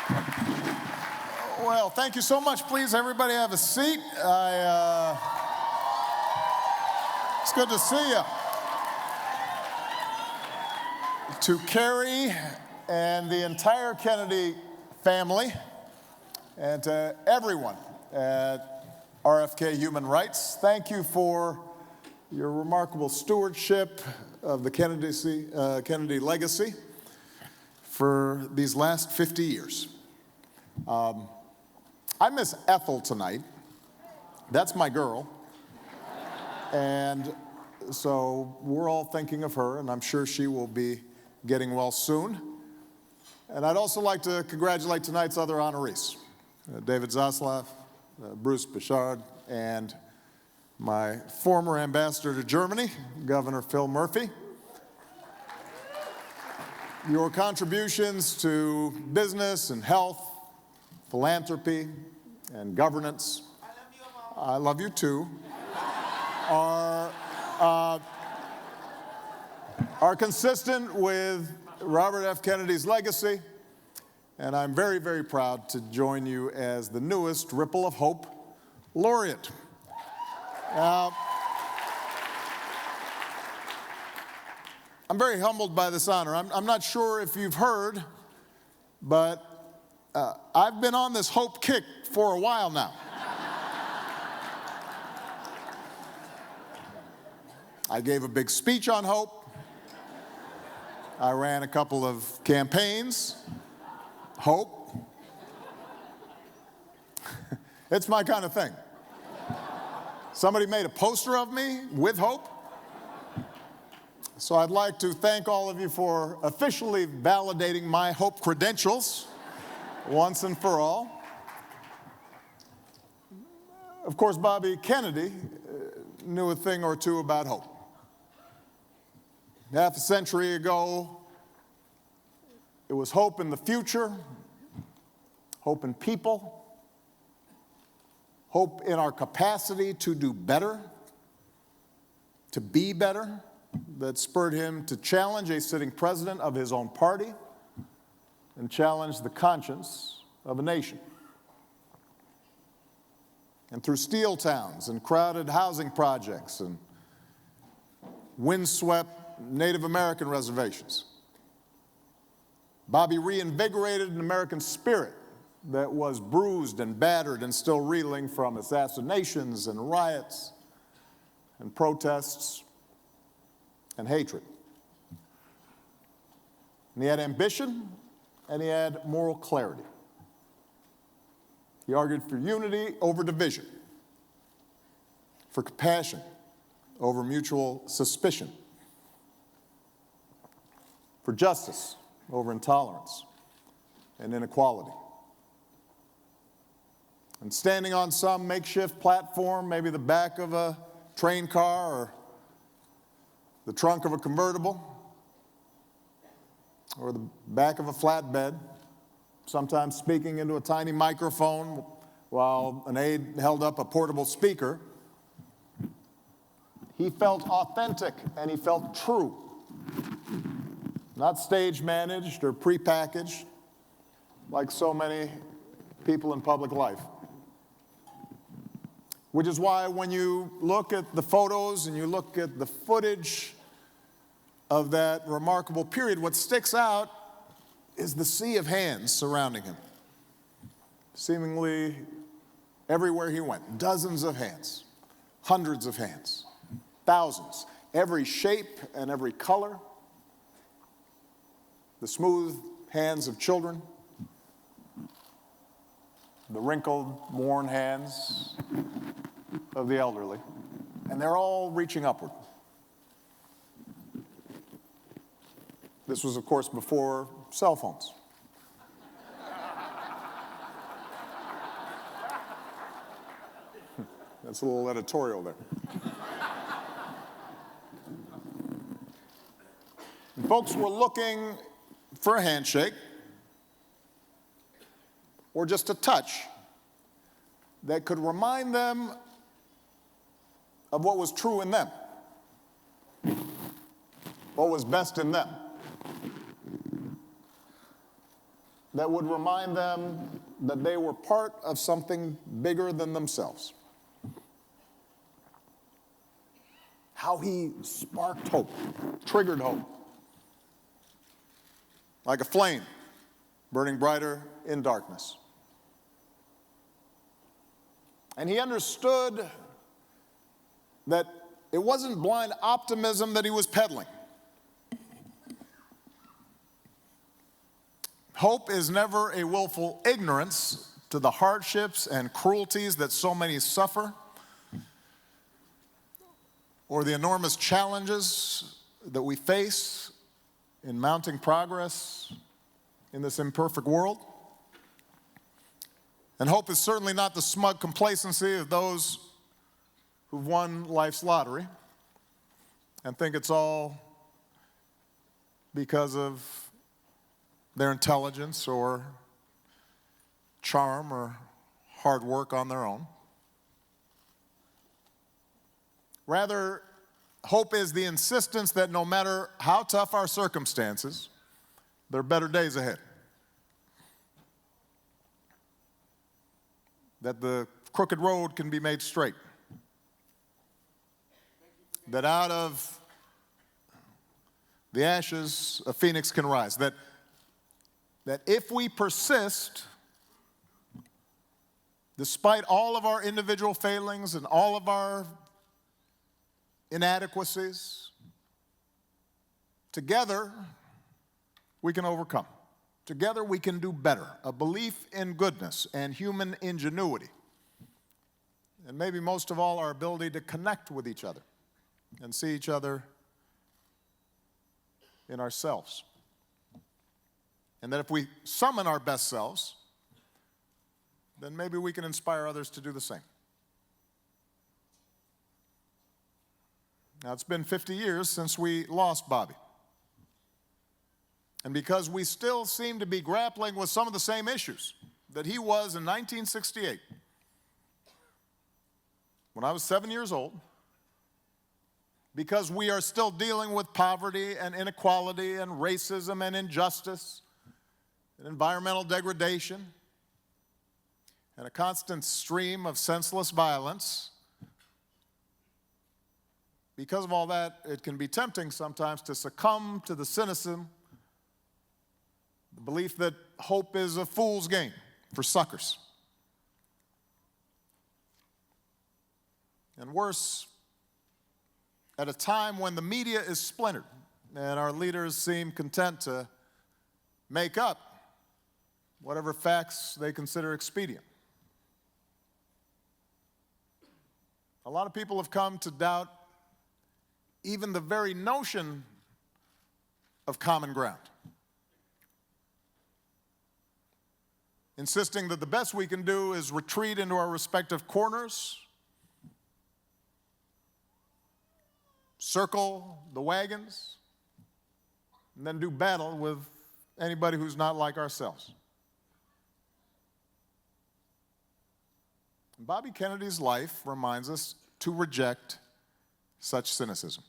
Well, thank you so much. Please, everybody have a seat. It's good to see you. To Carrie and the entire Kennedy family, and to everyone at RFK Human Rights, thank you for your remarkable stewardship of the Kennedy legacy for these last 50 years. I miss Ethel tonight. That's my girl. And so we're all thinking of her, and I'm sure she will be getting well soon. And I'd also like to congratulate tonight's other honorees, David Zaslav, Bruce Bichard, and my former ambassador to Germany, Governor Phil Murphy. Your contributions to business and health, philanthropy, and governance, I love you too, are consistent with Robert F. Kennedy's legacy, and I'm very, very proud to join you as the newest Ripple of Hope laureate. I'm very humbled by this honor. I'm not sure if you've heard, but I've been on this hope kick for a while now. I gave a big speech on hope. I ran a couple of campaigns. Hope. It's my kind of thing. Somebody made a poster of me with hope. So I'd like to thank all of you for officially validating my hope credentials once and for all. Of course, Bobby Kennedy knew a thing or two about hope. Half a century ago, it was hope in the future, hope in people, hope in our capacity to do better, to be better, that spurred him to challenge a sitting president of his own party and challenge the conscience of a nation. And through steel towns and crowded housing projects and windswept Native American reservations, Bobby reinvigorated an American spirit that was bruised and battered and still reeling from assassinations and riots and protests and hatred. And he had ambition, and he had moral clarity. He argued for unity over division, for compassion over mutual suspicion, for justice over intolerance and inequality. And standing on some makeshift platform, maybe the back of a train car or the trunk of a convertible, or the back of a flatbed, sometimes speaking into a tiny microphone while an aide held up a portable speaker, he felt authentic and he felt true, not stage managed or prepackaged like so many people in public life. Which is why when you look at the photos and you look at the footage of that remarkable period, what sticks out is the sea of hands surrounding him. Seemingly everywhere he went, dozens of hands, hundreds of hands, thousands, every shape and every color. The smooth hands of children, the wrinkled, worn hands of the elderly, and they're all reaching upward. This was, of course, before cell phones. That's a little editorial there. And folks were looking for a handshake or just a touch that could remind them of what was true in them, what was best in them. that would remind them that they were part of something bigger than themselves. How he sparked hope, triggered hope, like a flame burning brighter in darkness. And he understood that it wasn't blind optimism that he was peddling. Hope is never a willful ignorance to the hardships and cruelties that so many suffer, or the enormous challenges that we face in mounting progress in this imperfect world. And hope is certainly not the smug complacency of those who've won life's lottery and think it's all because of their intelligence or charm or hard work on their own. Rather, hope is the insistence that no matter how tough our circumstances, there are better days ahead. That the crooked road can be made straight. That out of the ashes a phoenix can rise. That if we persist, despite all of our individual failings and all of our inadequacies, together we can overcome. Together we can do better. A belief in goodness and human ingenuity. And maybe most of all, our ability to connect with each other and see each other in ourselves. And that if we summon our best selves, then maybe we can inspire others to do the same. Now, it's been 50 years since we lost Bobby. And because we still seem to be grappling with some of the same issues that he was in 1968, when I was 7 years old, because we are still dealing with poverty and inequality and racism and injustice and environmental degradation and a constant stream of senseless violence, because of all that, it can be tempting sometimes to succumb to the cynicism, the belief that hope is a fool's game for suckers. And worse, at a time when the media is splintered and our leaders seem content to make up whatever facts they consider expedient. A lot of people have come to doubt even the very notion of common ground, insisting that the best we can do is retreat into our respective corners, circle the wagons, and then do battle with anybody who's not like ourselves. Bobby Kennedy's life reminds us to reject such cynicism.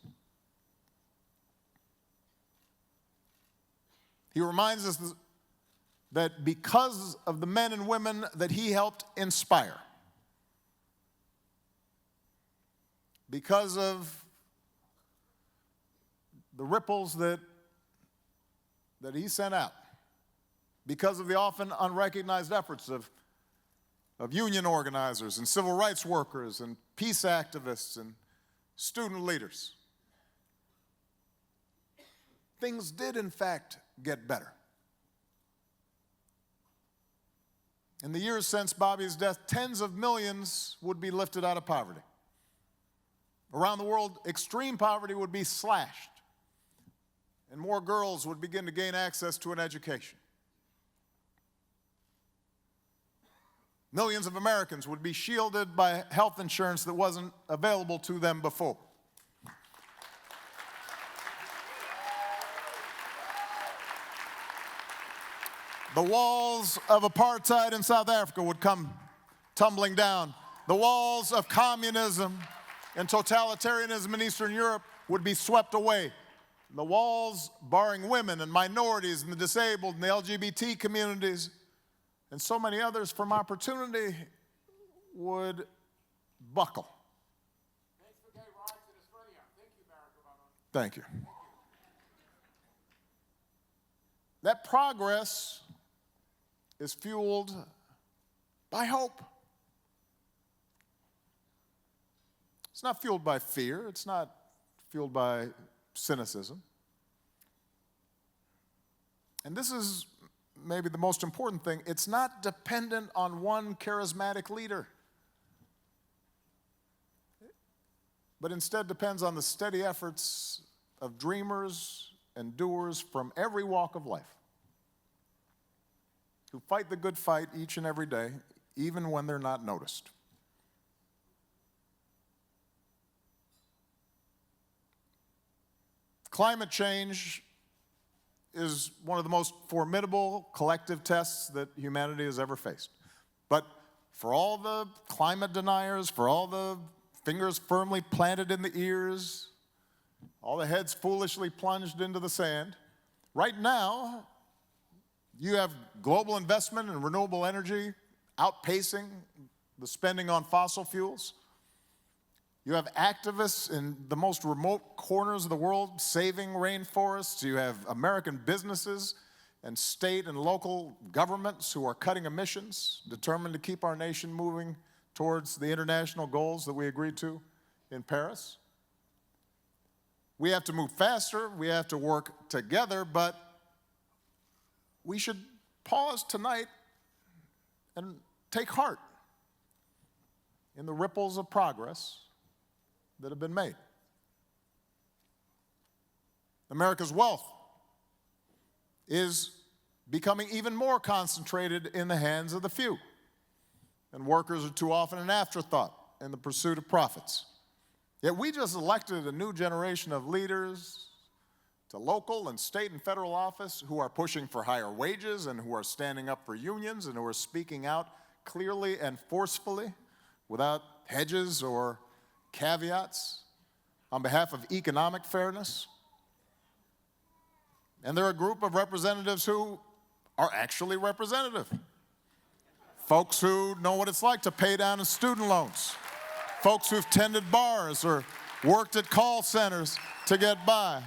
He reminds us that because of the men and women that he helped inspire, because of the ripples that he sent out, because of the often unrecognized efforts of union organizers and civil rights workers and peace activists and student leaders, things did in fact get better. In the years since Bobby's death, tens of millions would be lifted out of poverty. Around the world, extreme poverty would be slashed, and more girls would begin to gain access to an education. Millions of Americans would be shielded by health insurance that wasn't available to them before. The walls of apartheid in South Africa would come tumbling down. The walls of communism and totalitarianism in Eastern Europe would be swept away. The walls barring women and minorities and the disabled and the LGBT communities and so many others from opportunity would buckle. Thank you. That progress is fueled by hope. It's not fueled by fear. It's not fueled by cynicism. And this is maybe the most important thing. It's not dependent on one charismatic leader, but instead depends on the steady efforts of dreamers and doers from every walk of life who fight the good fight each and every day, even when they're not noticed. Climate change is one of the most formidable collective tests that humanity has ever faced. But for all the climate deniers, for all the fingers firmly planted in the ears, all the heads foolishly plunged into the sand, right now, you have global investment in renewable energy outpacing the spending on fossil fuels. You have activists in the most remote corners of the world saving rainforests. You have American businesses and state and local governments who are cutting emissions, determined to keep our nation moving towards the international goals that we agreed to in Paris. We have to move faster, we have to work together, but we should pause tonight and take heart in the ripples of progress that have been made. America's wealth is becoming even more concentrated in the hands of the few, and workers are too often an afterthought in the pursuit of profits. Yet we just elected a new generation of leaders to local and state and federal office who are pushing for higher wages and who are standing up for unions and who are speaking out clearly and forcefully without hedges or caveats on behalf of economic fairness. And they're a group of representatives who are actually representative. Folks who know what it's like to pay down in student loans. Folks who've tended bars or worked at call centers to get by.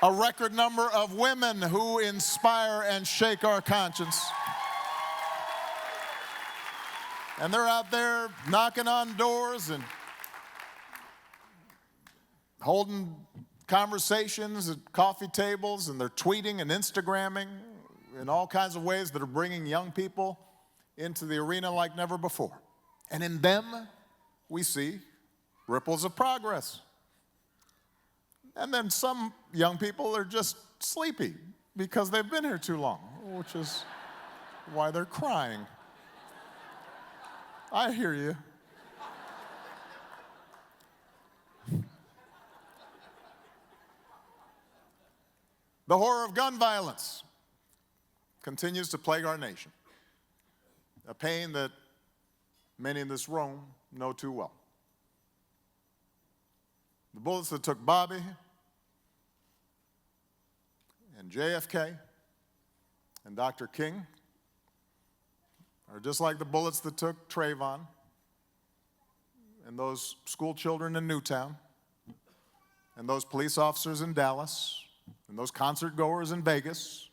A record number of women who inspire and shake our conscience. And they're out there knocking on doors and holding conversations at coffee tables, and they're tweeting and Instagramming in all kinds of ways that are bringing young people into the arena like never before. And in them, we see ripples of progress. And then some young people are just sleepy because they've been here too long, which is why they're crying. I hear you. The horror of gun violence continues to plague our nation, a pain that many in this room know too well. The bullets that took Bobby and JFK and Dr. King are just like the bullets that took Trayvon and those school children in Newtown and those police officers in Dallas and those concert goers in Vegas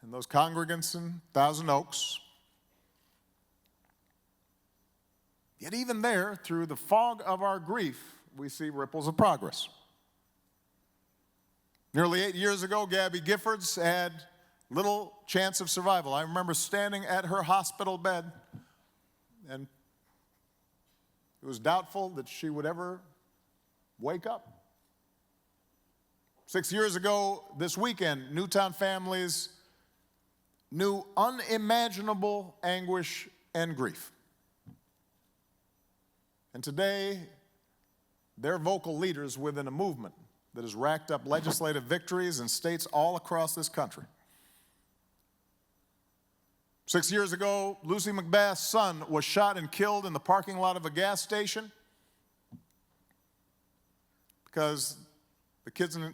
and those congregants in Thousand Oaks. Yet even there, through the fog of our grief, we see ripples of progress. Nearly 8 years ago, Gabby Giffords had little chance of survival. I remember standing at her hospital bed, and it was doubtful that she would ever wake up. 6 years ago this weekend, Newtown families knew unimaginable anguish and grief. And today, they're vocal leaders within a movement that has racked up legislative victories in states all across this country. 6 years ago, Lucy McBath's son was shot and killed in the parking lot of a gas station because The kids in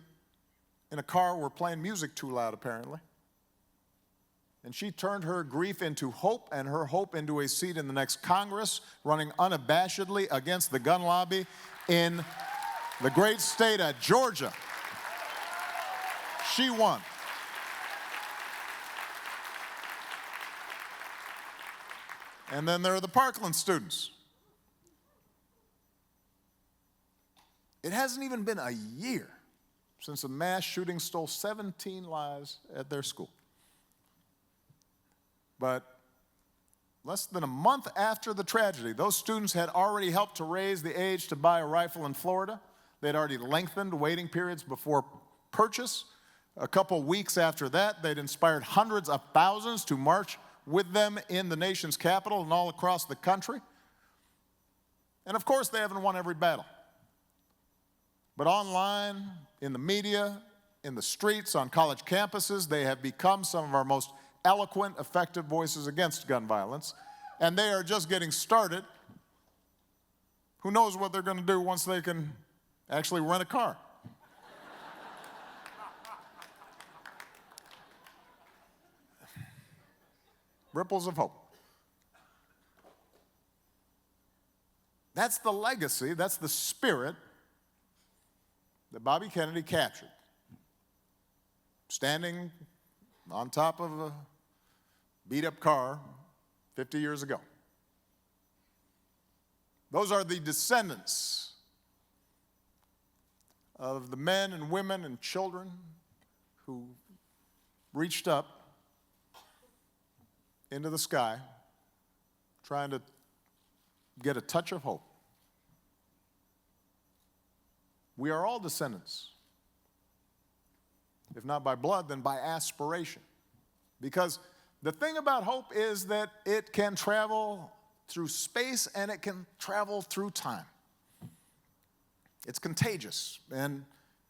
a car were playing music too loud, apparently. And she turned her grief into hope and her hope into a seat in the next Congress, running unabashedly against the gun lobby in the great state of Georgia. She won. And then there are the Parkland students. It hasn't even been a year since a mass shooting stole 17 lives at their school. But less than a month after the tragedy, those students had already helped to raise the age to buy a rifle in Florida. They had already lengthened waiting periods before purchase. A couple weeks after that, they'd inspired hundreds of thousands to march with them in the nation's capital and all across the country. And of course, they haven't won every battle. But online, in the media, in the streets, on college campuses, they have become some of our most eloquent, effective voices against gun violence, and they are just getting started. Who knows what they're going to do once they can actually rent a car? Ripples of hope. That's the legacy, that's the spirit that Bobby Kennedy captured, standing on top of a beat-up car 50 years ago. Those are the descendants of the men and women and children who reached up into the sky trying to get a touch of hope. We are all descendants. If not by blood, then by aspiration. Because the thing about hope is that it can travel through space and it can travel through time. It's contagious. And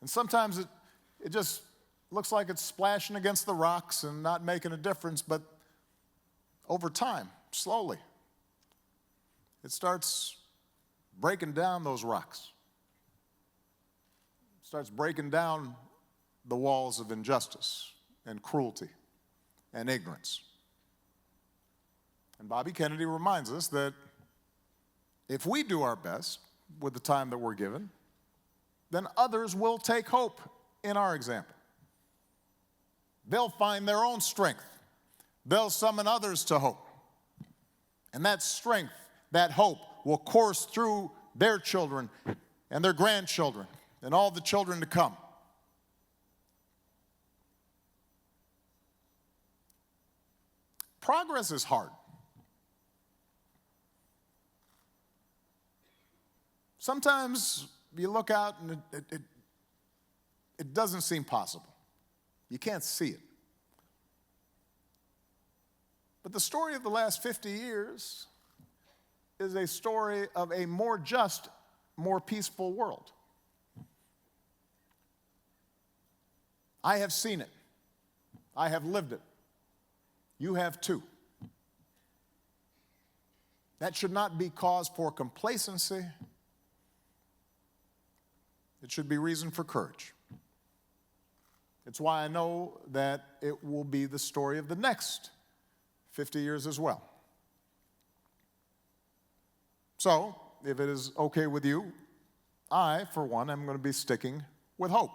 sometimes it just looks like it's splashing against the rocks and not making a difference, but over time, slowly, it starts breaking down those rocks. It starts breaking down the walls of injustice and cruelty and ignorance. And Bobby Kennedy reminds us that if we do our best with the time that we're given, then others will take hope in our example. They'll find their own strength. They'll summon others to hope. And that strength, that hope, will course through their children and their grandchildren and all the children to come. Progress is hard. Sometimes you look out and it doesn't seem possible. You can't see it. But the story of the last 50 years is a story of a more just, more peaceful world. I have seen it. I have lived it. You have too. That should not be cause for complacency. It should be reason for courage. It's why I know that it will be the story of the next 50 years as well. So, if it is okay with you, I, for one, am going to be sticking with hope.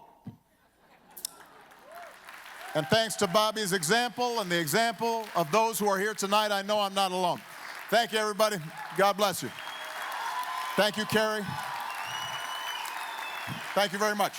And thanks to Bobby's example and the example of those who are here tonight, I know I'm not alone. Thank you, everybody. God bless you. Thank you, Carrie. Thank you very much.